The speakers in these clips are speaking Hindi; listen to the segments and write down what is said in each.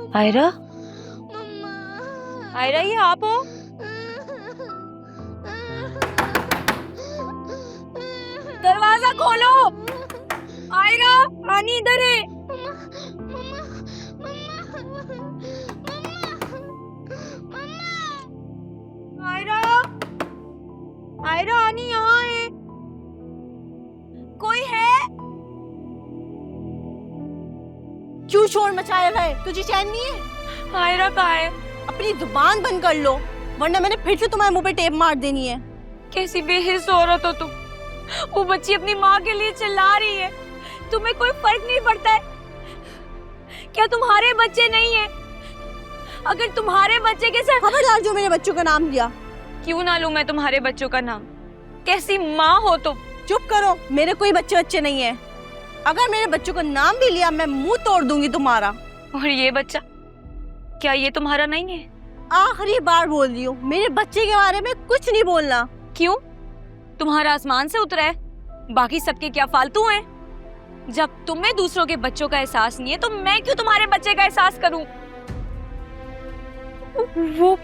आयरा, आयरा ये आप हो? दरवाजा खोलो। आयरा, आनी इधर है। आयरा, आयरा आनी यहाँ है। कोई है? क्यों शोर मचाया हुआ है? तुझे चैन नहीं है? आयरा कहाँ है? अपनी जुबान बंद कर लो, वरना मैंने फिर से तुम्हारे मुंह पे टेप मार देनी है। कैसी बेहिस औरत हो तुम। वो बच्ची अपनी माँ के लिए चिल्ला रही है, तुम्हें कोई फर्क नहीं पड़ता है क्या? तुम्हारे बच्चे नहीं है? अगर तुम्हारे बच्चे के साथ खबरदार जो मेरे बच्चों का नाम लिया। क्यों ना लूं मैं तुम्हारे बच्चों का नाम? कैसी माँ हो तुम? चुप करो, मेरे कोई बच्चे नहीं है। अगर मेरे बच्चों का नाम भी लिया मैं मुंह तोड़ दूंगी तुम्हारा। और ये बच्चा, क्या ये तुम्हारा नहीं है? आखिरी बार बोल रही हूँ, मेरे बच्चे के बारे में कुछ नहीं बोलना। क्यों? तुम्हारा आसमान से उतरा है, बाकी सबके क्या फालतू हैं? जब तुम्हें दूसरों के बच्चों का एहसास नहीं है तो मैं क्यों तुम्हारे बच्चे का एहसास करूं? वो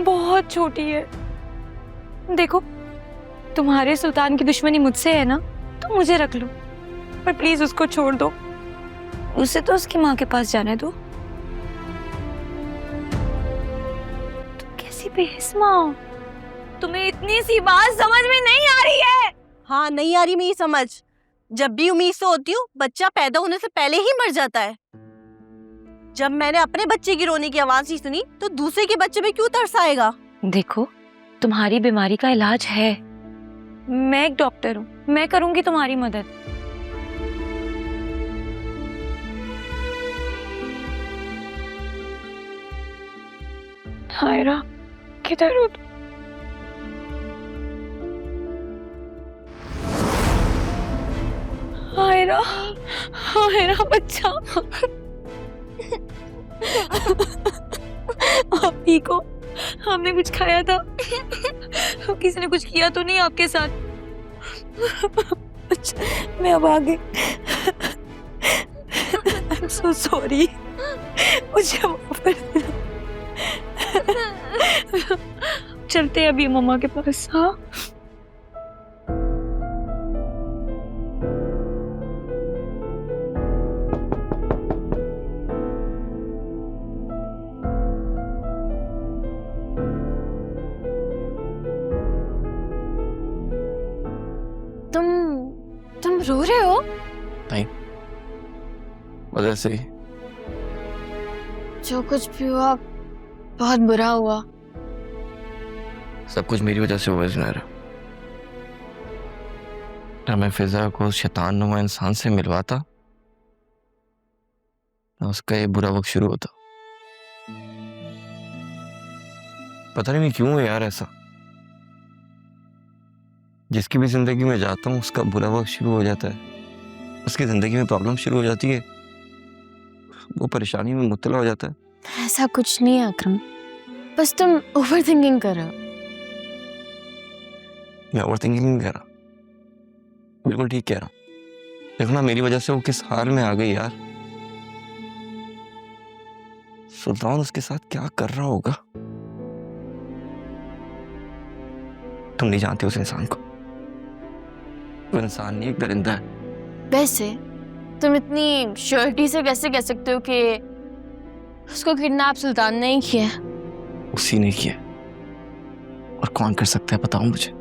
बहुत छोटी है। देखो, तुम्हारे सुल्तान की दुश्मनी मुझसे है ना, तो मुझे रख लो, पर प्लीज उसको छोड़ दो। उसे तो उसकी माँ के पास जाने दो। तुम कैसी बेहिस्मा हो? तुम्हें इतनी सी बात समझ में नहीं आ रही है? हाँ, नहीं आ रही मेरी समझ। जब भी उम्मीद से होती हूँ, बच्चा पैदा होने से पहले ही मर जाता है। जब मैंने अपने बच्चे की रोने की आवाज ही सुनी तो दूसरे के बच्चे में क्यों तरस आएगा? देखो, तुम्हारी बीमारी का इलाज है। मैं एक डॉक्टर हूँ, मैं करूंगी तुम्हारी मदद। आयरा, किधर हो तुम? आयरा, आयरा बच्चा। आप ठीक हो? हमने कुछ खाया था? किसी ने कुछ किया तो नहीं आपके साथ? अच्छा, मैं अब आ गई। I'm so sorry। मुझे माफ कर देना। चलते हैं अभी मम्मा के पास। हाँ, तुम रो रहे हो? नहीं, वजह से ही। जो कुछ भी हुआ बहुत बुरा हुआ। सब कुछ मेरी वजह से हुआ ज़ुनैरा। ना मैं फिजा को शैतान नुमा इंसान से मिलवाता, ना उसका ये बुरा वक्त शुरू होता। पता नहीं क्यों है यार ऐसा। जिसकी भी जिंदगी में जाता हूँ उसका बुरा वक्त शुरू हो जाता है, उसकी जिंदगी में प्रॉब्लम शुरू हो जाती है, वो परेशानी में मुब्तला हो जाता है। ऐसा कुछ नहीं है अकरम, बस तुम ओवर थिंकिंग कर रहे हो। मैं ओवर थिंकिंग नहीं कर रहा, बिल्कुल ठीक कह रहा हूँ। देखो ना, मेरी वजह से वो किस हाल में आ गई यार। सुल्तान उसके साथ क्या कर रहा होगा, तुम नहीं जानते उस इंसान को। वो इंसान नहीं, एक दरिंदा है। वैसे तुम इतनी श्योरिटी से कैसे कह सकते हो कि उसको किडनैप सुल्तान ने ही किया? उसी ने किया, और कौन कर सकता है बताओ मुझे,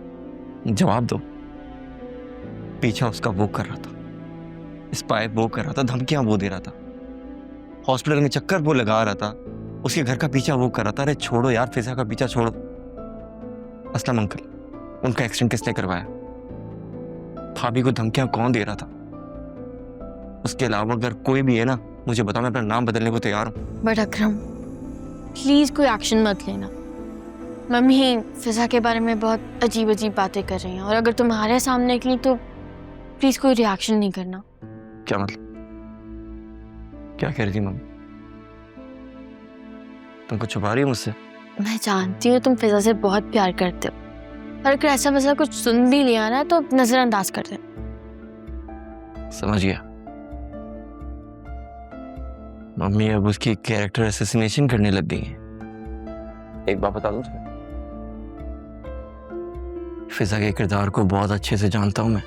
जवाब दो। पीछा उसका वो कर रहा था, स्पाई वो कर रहा था, धमकियां वो दे रहा था, हॉस्पिटल में चक्कर वो लगा रहा था, उसके घर का पीछा वो कर रहा था। अरे छोड़ो यार, फिजा का पीछा छोड़ो। असलम अंकल, उनका एक्सीडेंट किसने करवाया? भाभी को धमकियां कौन दे रहा था? उसके अलावा अगर कोई भी है ना, मुझे बताओ, मैं अपना नाम बदलने को तैयार हूँ। बट अकरम प्लीज कोई एक्शन मत लेना। मम्मी फिजा के बारे में बहुत अजीब अजीब बातें कर रही हैं, और अगर तुम्हारे सामने निकली तो प्लीज कोई रिएक्शन नहीं करना। क्या मतलब? क्या कह रही थी मम्मी? तुमको छुपा रही हो मुझसे? मैं जानती हूँ तुम फिजा से बहुत प्यार करते हो, और अगर ऐसा वैसा कुछ सुन भी लिया ना तो नजरअंदाज कर दे। समझ गया, मम्मी अब उसकी कैरेक्टर असैसिनेशन करने लग गई हैं। एक बात बता दूं तुम्हें, फिजा के किरदार को बहुत अच्छे से जानता हूं मैं।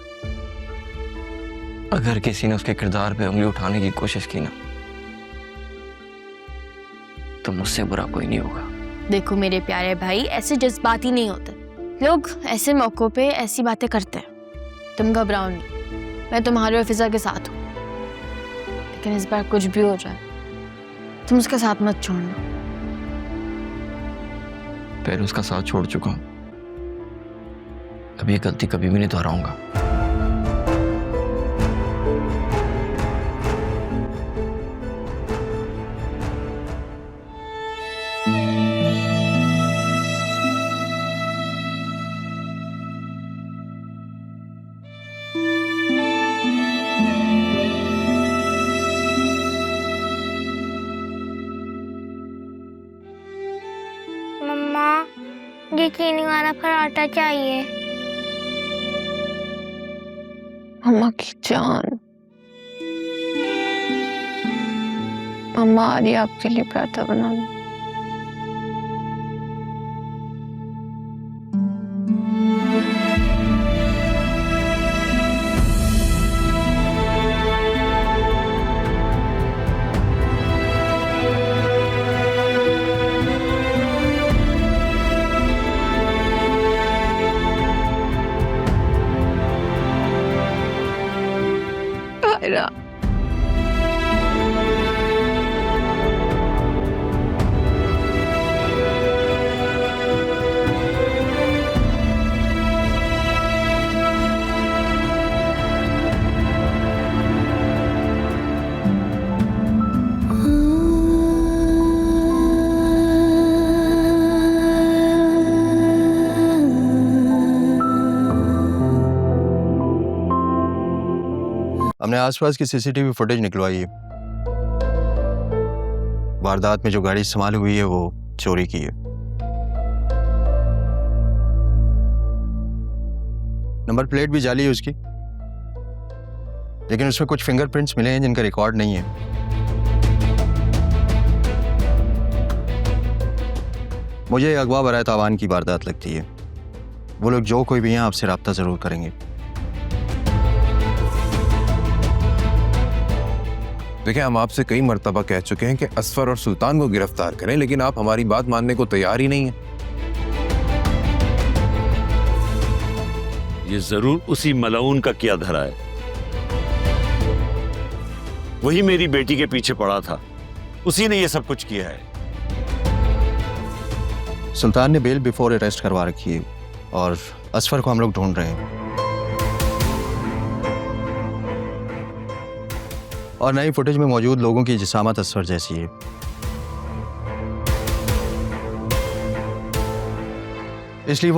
अगर किसी ने उसके किरदार पे उंगली उठाने की कोशिश की ना, तो मुझसे बुरा कोई नहीं होगा। देखो मेरे प्यारे भाई, ऐसे जज्बाती नहीं होते लोग, ऐसे मौकों पे ऐसी बातें करते हैं। तुम घबराओ नहीं, मैं तुम्हारे और फिजा के साथ हूँ। लेकिन इस बार कुछ भी हो जाए, तुम उसका साथ मत छोड़ना। पहले उसका साथ छोड़ चुका हूं, अब ये गलती कभी भी नहीं दोहराऊंगा। मम्मा, ये चीनी वाला पराठा चाहिए। मम्मा की जान, मम्मा आ रही है आपके लिए पराठा बनाने। Kaira. हमने आसपास की सीसीटीवी फुटेज निकलवाई है। वारदात में जो गाड़ी इस्तेमाल हुई है वो चोरी की है। नंबर प्लेट भी जाली है उसकी, लेकिन उसमें कुछ फिंगरप्रिंट्स मिले हैं जिनका रिकॉर्ड नहीं है। मुझे अगवा बराए तावान की वारदात लगती है। वो लोग जो कोई भी हैं आपसे रब्ता जरूर करेंगे। देखिए, हम आपसे कई मर्तबा कह चुके हैं कि असफर और सुल्तान को गिरफ्तार करें, लेकिन आप हमारी बात मानने को तैयार ही नहीं हैं। ये जरूर उसी मलाउन का किया धरा है। वही मेरी बेटी के पीछे पड़ा था, उसी ने ये सब कुछ किया है। सुल्तान ने बेल बिफोर अरेस्ट करवा रखी है और असफर को हम लोग ढूंढ रहे हैं। और नई फुटेज में मौजूद लोगों की जिसामत असफर जैसी है। इसलिए